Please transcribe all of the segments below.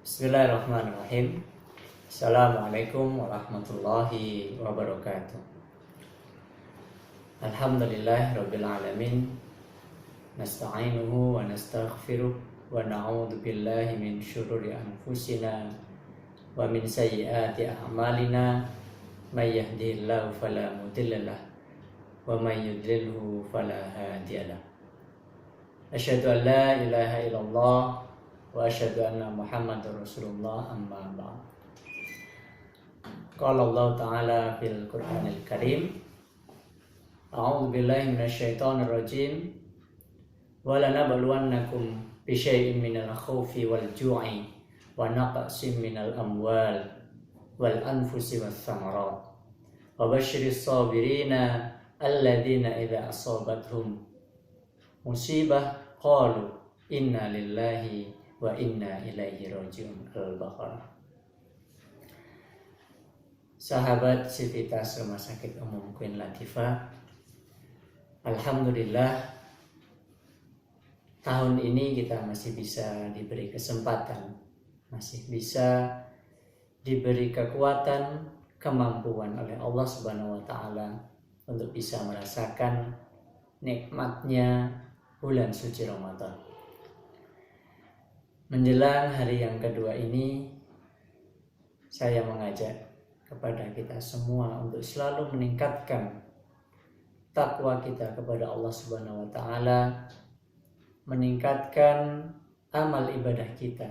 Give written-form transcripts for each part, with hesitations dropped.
Bismillahirrahmanirrahim. Assalamualaikum warahmatullahi wabarakatuh. Alhamdulillahirabbil alamin. Nasta'inuhu wa nastaghfiruh wa na'udzu billahi min syururi anfusina wa min sayyiati a'malina. May yahdihillahu fala mudhillalah wa may yudlilhu fala hadiyalah. Asyhadu an la ilaha illallah wa asyhadu anna Muhammadar Rasulullah, amma ba'd. Qala Allah Ta'ala fil Qur'anil Karim, A'udzu billahi minasyaitonir rajim. Wa lanabluwannakum bisyai'in minal khaufi wal ju'i wa naqsin minal amwal wal anfusi was samarat. Wa basyiris sabirina alladzina idza asabathum musibah qalu inna lillahi wa inna ilaihi rajiun. Al-Baqarah. Sahabat Sivitas Rumah Sakit Umum Queen Latifah, alhamdulillah tahun ini kita masih bisa diberi kesempatan, masih bisa diberi kekuatan, kemampuan oleh Allah Subhanahu wa taala untuk bisa merasakan nikmatnya bulan suci Ramadan. Menjelang hari yang kedua ini, saya mengajak kepada kita semua untuk selalu meningkatkan takwa kita kepada Allah Subhanahu wa taala, meningkatkan amal ibadah kita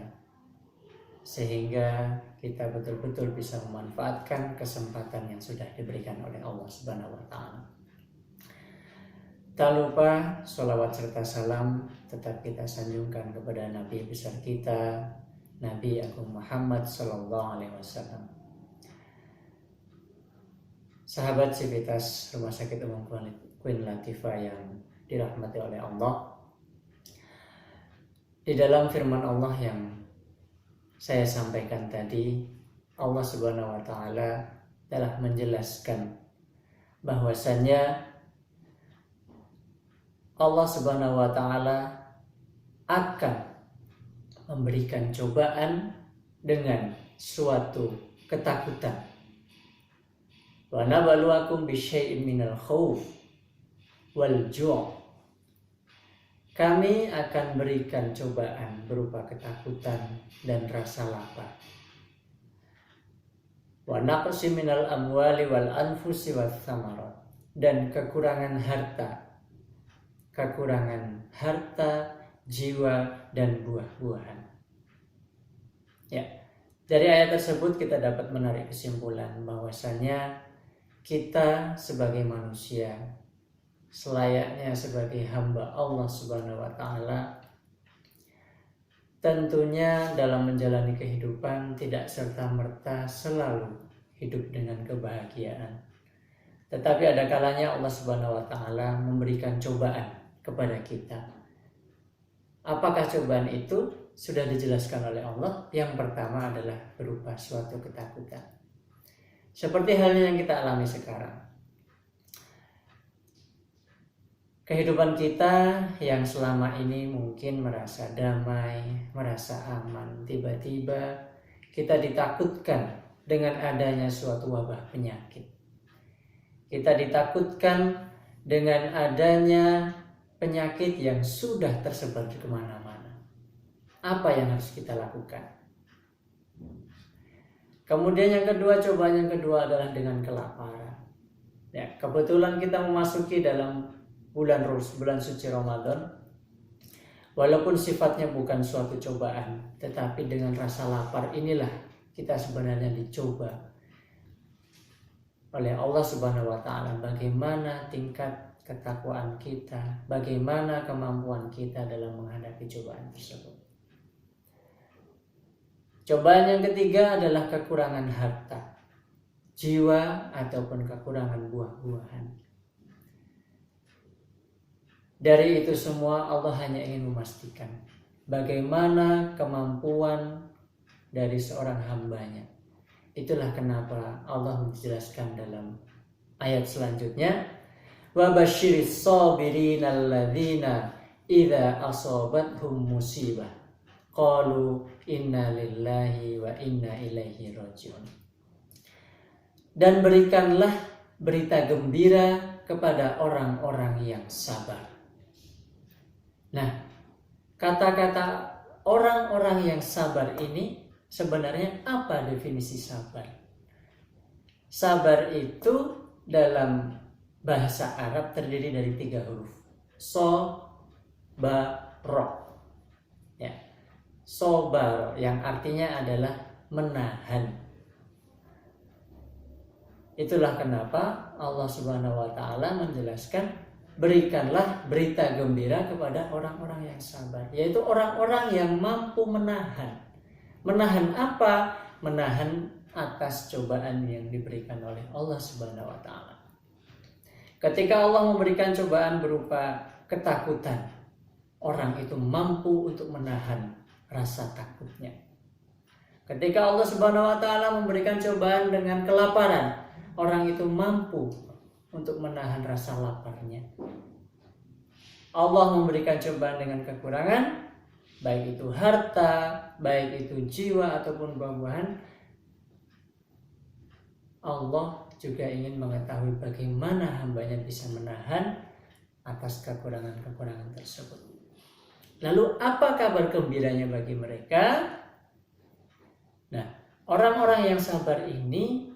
sehingga kita betul-betul bisa memanfaatkan kesempatan yang sudah diberikan oleh Allah Subhanahu wa taala. Tak lupa sholawat serta salam tetap kita sanjungkan kepada Nabi besar kita, Nabi Agung Muhammad Sallallahu Alaihi Wasallam. Sahabat Sivitas Rumah Sakit Umum Queen Latifah yang dirahmati oleh Allah, di dalam firman Allah yang saya sampaikan tadi, Allah Subhanahu wa taala telah menjelaskan bahwasannya Allah Subhanahu wa taala akan memberikan cobaan dengan suatu ketakutan. Wa nabluwakum bisyai'in minal khauf wal ju'. Kami akan berikan cobaan berupa ketakutan dan rasa lapar. Wa naqsim minal amwali wal anfusi was samarat. Dan kekurangan harta, jiwa, dan buah-buahan. Ya, dari ayat tersebut kita dapat menarik kesimpulan bahwasanya kita sebagai manusia, selayaknya sebagai hamba Allah Subhanahu wa taala, tentunya dalam menjalani kehidupan tidak serta-merta selalu hidup dengan kebahagiaan. Tetapi ada kalanya Allah Subhanahu wa taala memberikan cobaan kepada kita. Apakah cobaan itu? Sudah dijelaskan oleh Allah. Yang pertama adalah berupa suatu ketakutan. Seperti halnya yang kita alami sekarang. Kehidupan kita yang selama ini mungkin merasa damai, merasa aman, tiba-tiba kita ditakutkan dengan adanya suatu wabah penyakit. Kita ditakutkan dengan adanya penyakit yang sudah tersebar di kemana-mana. Apa yang harus kita lakukan? Kemudian yang kedua, cobaan yang kedua adalah dengan kelaparan. Ya, kebetulan kita memasuki dalam bulan suci Ramadan. Walaupun sifatnya bukan suatu cobaan, tetapi dengan rasa lapar inilah kita sebenarnya dicoba oleh Allah Subhanahu wa taala, bagaimana tingkat ketakwaan kita, bagaimana kemampuan kita dalam menghadapi cobaan tersebut. Cobaan yang ketiga adalah kekurangan harta, jiwa, ataupun kekurangan buah-buahan. Dari itu semua Allah hanya ingin memastikan bagaimana kemampuan dari seorang hambanya. Itulah kenapa Allah menjelaskan dalam ayat selanjutnya, wa basyiris sabirin alladzina idza asabathum musibah qalu inna lillahi wa inna ilaihi rajiun. Dan berikanlah berita gembira kepada orang-orang yang sabar. Nah, kata-kata orang-orang yang sabar ini sebenarnya apa definisi sabar? Sabar itu dalam bahasa Arab terdiri dari 3 huruf. Sobar. Ya. Sobar yang artinya adalah menahan. Itulah kenapa Allah Subhanahu wa taala menjelaskan berikanlah berita gembira kepada orang-orang yang sabar, yaitu orang-orang yang mampu menahan. Menahan apa? Menahan atas cobaan yang diberikan oleh Allah Subhanahu wa taala. Ketika Allah memberikan cobaan berupa ketakutan, orang itu mampu untuk menahan rasa takutnya. Ketika Allah Subhanahu wa taala memberikan cobaan dengan kelaparan, orang itu mampu untuk menahan rasa laparnya. Allah memberikan cobaan dengan kekurangan, baik itu harta, baik itu jiwa ataupun buah-buahan. Allah juga ingin mengetahui bagaimana hambanya bisa menahan atas kekurangan-kekurangan tersebut. Lalu apa kabar gembiranya bagi mereka? Nah, orang-orang yang sabar ini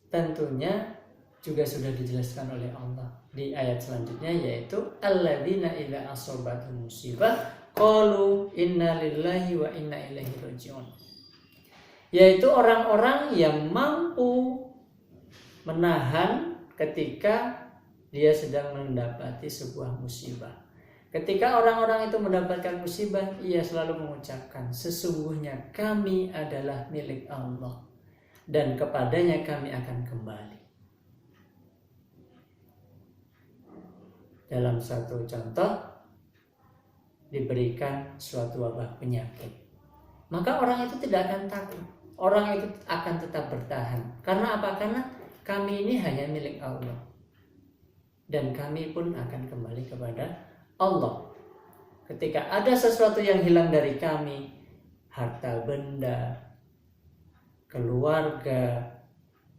tentunya juga sudah dijelaskan oleh Allah di ayat selanjutnya, yaitu alladzina idza asabatuhum musibah qalu inna lillahi wa inna ilaihi rajiun. Yaitu orang-orang yang mampu menahan ketika dia sedang mendapati sebuah musibah. Ketika orang-orang itu mendapatkan musibah, ia selalu mengucapkan, sesungguhnya kami adalah milik Allah dan kepadanya kami akan kembali. Dalam satu contoh, diberikan suatu wabah penyakit, maka orang itu tidak akan takut. Orang itu akan tetap bertahan. Karena apa? Karena kami ini hanya milik Allah dan kami pun akan kembali kepada Allah. Ketika ada sesuatu yang hilang dari kami, harta benda, keluarga,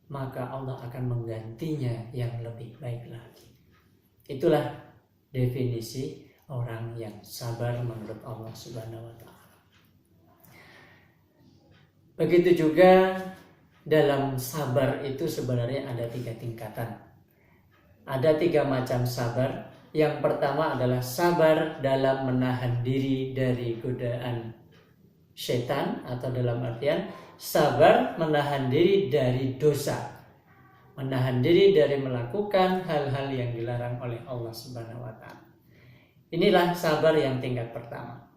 maka Allah akan menggantinya yang lebih baik lagi. Itulah definisi orang yang sabar menurut Allah Subhanahu wa taala. Begitu juga dalam sabar itu sebenarnya ada 3 tingkatan. Ada 3 macam sabar. Yang pertama adalah sabar dalam menahan diri dari godaan setan, atau dalam artian sabar menahan diri dari dosa, menahan diri dari melakukan hal-hal yang dilarang oleh Allah Subhanahu wa taala. Inilah sabar yang tingkat pertama.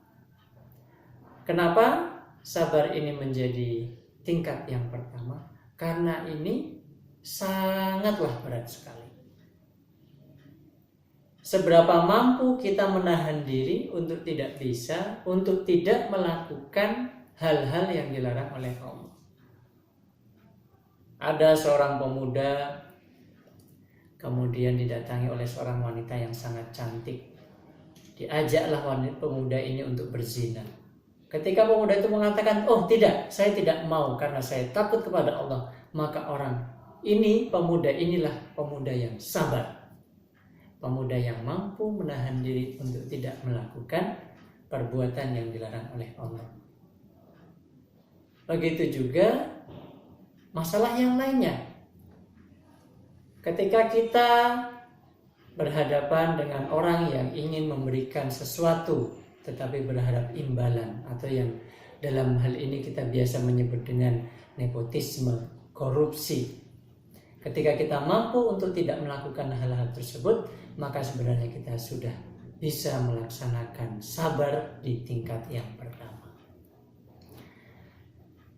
Kenapa sabar ini menjadi tingkat yang pertama? Karena ini sangatlah berat sekali. Seberapa mampu kita menahan diri untuk tidak melakukan hal-hal yang dilarang oleh Allah. Ada seorang pemuda kemudian didatangi oleh seorang wanita yang sangat cantik. Diajaklah pemuda ini untuk berzina. Ketika pemuda itu mengatakan, oh tidak, saya tidak mau karena saya takut kepada Allah, maka pemuda inilah pemuda yang sabar. Pemuda yang mampu menahan diri untuk tidak melakukan perbuatan yang dilarang oleh Allah. Begitu juga masalah yang lainnya. Ketika kita berhadapan dengan orang yang ingin memberikan sesuatu tetapi berharap imbalan, atau yang dalam hal ini kita biasa menyebut dengan nepotisme, korupsi. Ketika kita mampu untuk tidak melakukan hal-hal tersebut, maka sebenarnya kita sudah bisa melaksanakan sabar di tingkat yang pertama.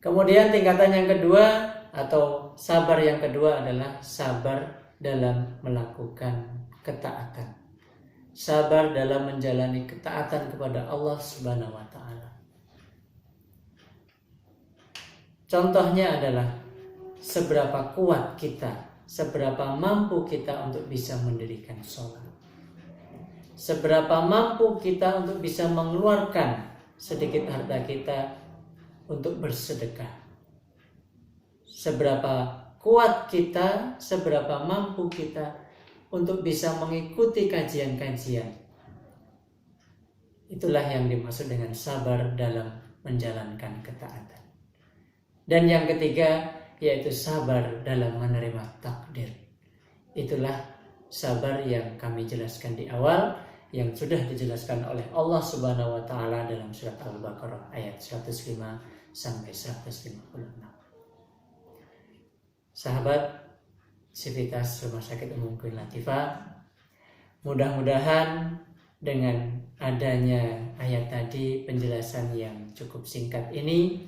Kemudian tingkatan yang kedua atau sabar yang kedua adalah sabar dalam melakukan ketaatan. Sabar dalam menjalani ketaatan kepada Allah Subhanahu wa taala. Contohnya adalah seberapa kuat kita, seberapa mampu kita untuk bisa mendirikan sholat. Seberapa mampu kita untuk bisa mengeluarkan sedikit harta kita untuk bersedekah. Seberapa kuat kita, seberapa mampu kita untuk bisa mengikuti kajian-kajian. Itulah yang dimaksud dengan sabar dalam menjalankan ketaatan. Dan yang ketiga, yaitu sabar dalam menerima takdir. Itulah sabar yang kami jelaskan di awal, yang sudah dijelaskan oleh Allah Subhanahu wa taala dalam surat Al-Baqarah ayat 105 sampai 156. Sahabat Sivitas Rumah Sakit Umum Queen Latifah, mudah-mudahan dengan adanya ayat tadi, penjelasan yang cukup singkat ini,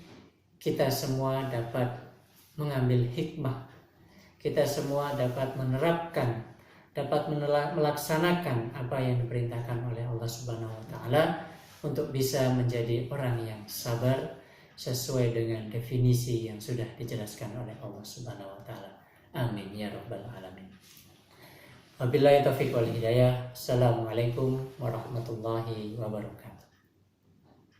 kita semua dapat mengambil hikmah, kita semua dapat menerapkan, dapat melaksanakan apa yang diperintahkan oleh Allah Subhanahu wa taala untuk bisa menjadi orang yang sabar sesuai dengan definisi yang sudah dijelaskan oleh Allah Subhanahu wa taala. Amin ya rabbal alamin. Wabillahi taufiq wal hidayah. Assalamualaikum warahmatullahi wabarakatuh.